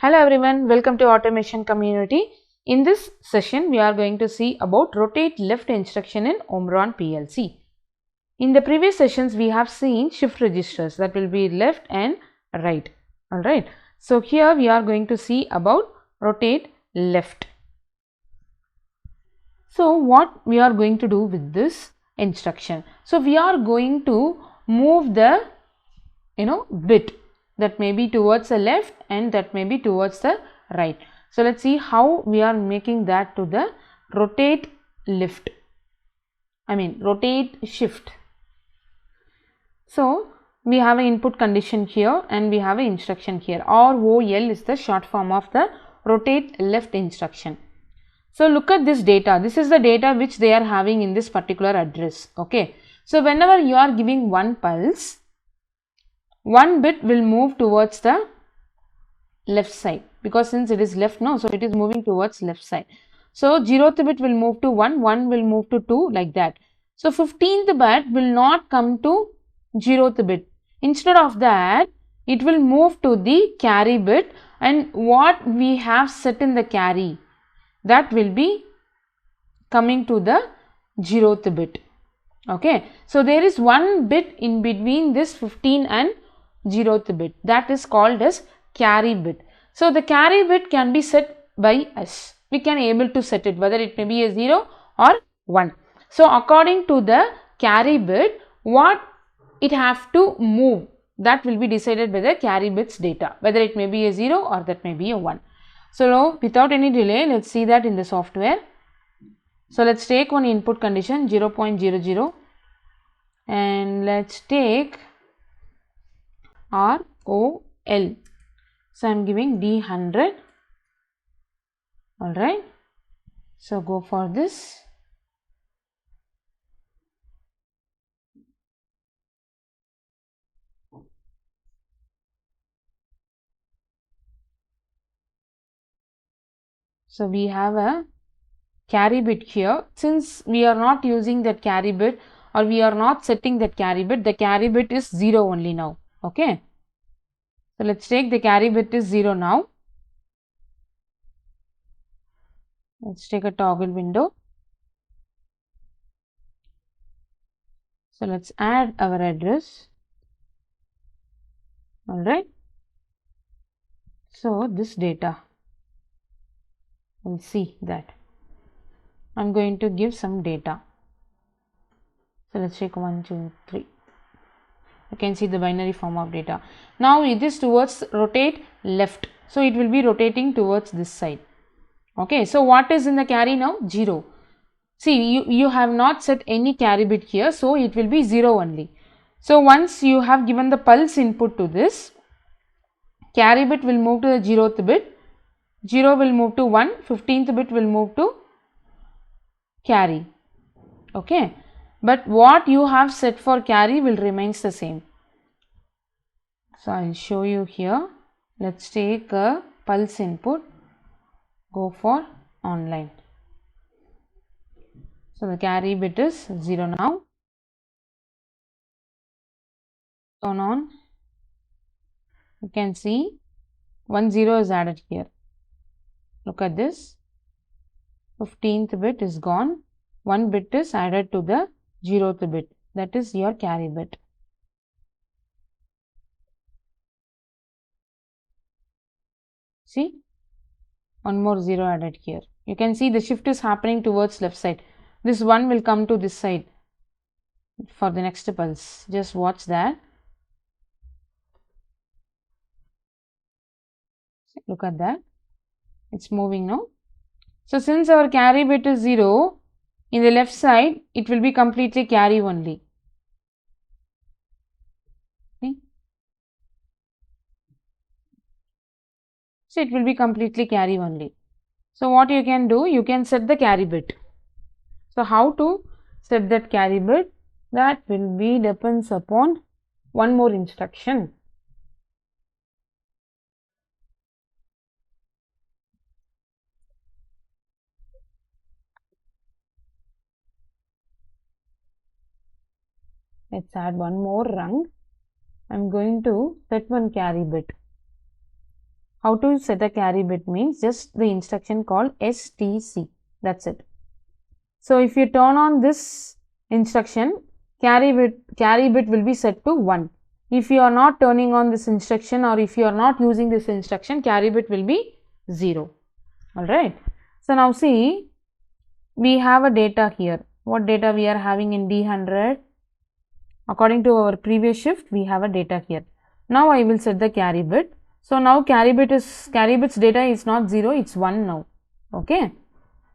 Hello everyone, welcome to Automation Community. In this session, we are going to see about rotate left instruction in Omron PLC. In the previous sessions, we have seen shift registers that will be left and right. Alright, so here we are going to see about rotate left. So what we are going to do with this instruction? So we are going to move the bit that may be towards the left and that may be towards the right. So let's see how we are making that to the rotate shift. So we have an input condition here and we have an instruction here. ROL is the short form of the rotate left instruction. So look at this data. This is the data which they are having in this particular address. Okay. So whenever you are giving one pulse, one bit will move towards the left side, because since it is left, so it is moving towards left side. So 0th bit will move to 1, 1 will move to 2, like that. So 15th bit will not come to 0th bit. Instead of that, it will move to the carry bit, and what we have set in the carry, that will be coming to the 0th bit. Okay. So there is one bit in between this 15 and 0th bit, that is called as carry bit. So the carry bit can be set by us. We can able to set it whether it may be a 0 or 1. So according to the carry bit, what it have to move, that will be decided by the carry bit's data, whether it may be a 0 or that may be a 1. So now without any delay, let's see that in the software. So let's take one input condition 0.00 and let's take ROL. So I am giving D100. Alright. So go for this. So we have a carry bit here. Since we are not using that carry bit or we are not setting that carry bit, the carry bit is 0 only now. Okay. So let's take the carry bit is 0 now. Let's take a toggle window. So let's add our address. Alright. So this data, we'll see that. I'm going to give some data. So let's take 1, 2, 3. You can see the binary form of data. Now it is towards rotate left. So it will be rotating towards this side. Okay. So what is in the carry now? 0. See, you have not set any carry bit here. So it will be 0 only. So once you have given the pulse input to this, carry bit will move to the 0th bit. 0 will move to 1. 15th bit will move to carry. Okay. But what you have set for carry will remains the same. So I will show you here. Let's take a pulse input. Go for online. So the carry bit is 0 now. Turn on. You can see 1 0 is added here. Look at this. 15th bit is gone. 1 bit is added to the 0th bit, that is your carry bit. See, one more 0 added here. You can see the shift is happening towards left side. This 1 will come to this side for the next pulse. Just watch that. Look at that. It's moving now. So since our carry bit is 0, in the left side, it will be completely carry only. See? So it will be completely carry only. So what you can do, you can set the carry bit. So how to set that carry bit? That will be depends upon one more instruction. Let's add one more rung. I am going to set one carry bit. How to set a carry bit means just the instruction called STC. That's it. So if you turn on this instruction, carry bit will be set to 1. If you are not turning on this instruction, or if you are not using this instruction, carry bit will be 0. Alright. So now see, we have a data here. What data we are having in D100? According to our previous shift, we have a data here. Now I will set the carry bit. So now carry bit's data is not 0, it's 1 now. Okay.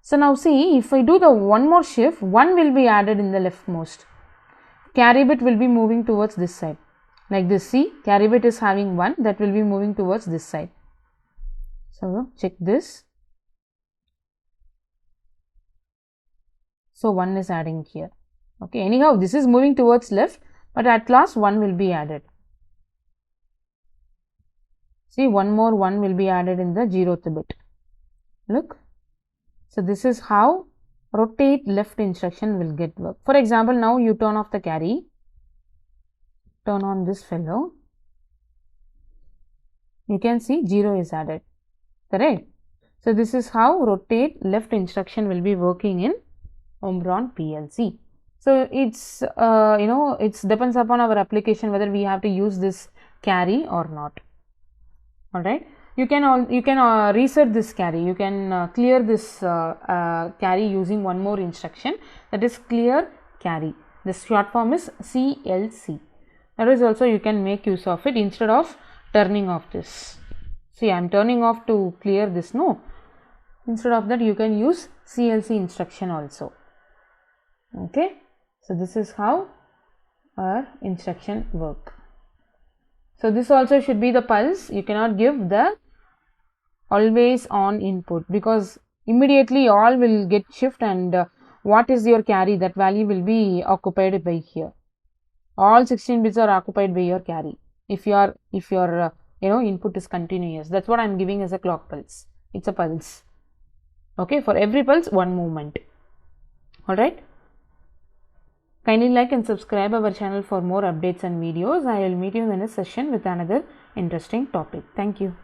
So now see, if I do the one more shift, 1 will be added in the leftmost. Carry bit will be moving towards this side. Like this, see, carry bit is having 1, that will be moving towards this side. So check this. So 1 is adding here. Okay, anyhow, this is moving towards left, but at last 1 will be added. See, one more 1 will be added in the 0th bit. Look. So this is how rotate left instruction will get work. For example, now you turn off the carry. Turn on this fellow. You can see 0 is added. Correct? So this is how rotate left instruction will be working in Omron PLC. So it's it depends upon our application whether we have to use this carry or not. Alright. You can reset this carry. You can clear this carry using one more instruction, that is clear carry. This short form is CLC. That is also you can make use of it instead of turning off this. See, I am turning off to clear this. No. Instead of that, you can use CLC instruction also. Okay. So this is how our instruction work. So this also should be the pulse. You cannot give the always on input, because immediately all will get shift, and what is your carry, that value will be occupied by here. All 16 bits are occupied by your carry. If your input is continuous, that's what I am giving as a clock pulse. It's a pulse. Okay, for every pulse, one movement. Alright. Kindly like and subscribe our channel for more updates and videos. I will meet you in a session with another interesting topic. Thank you.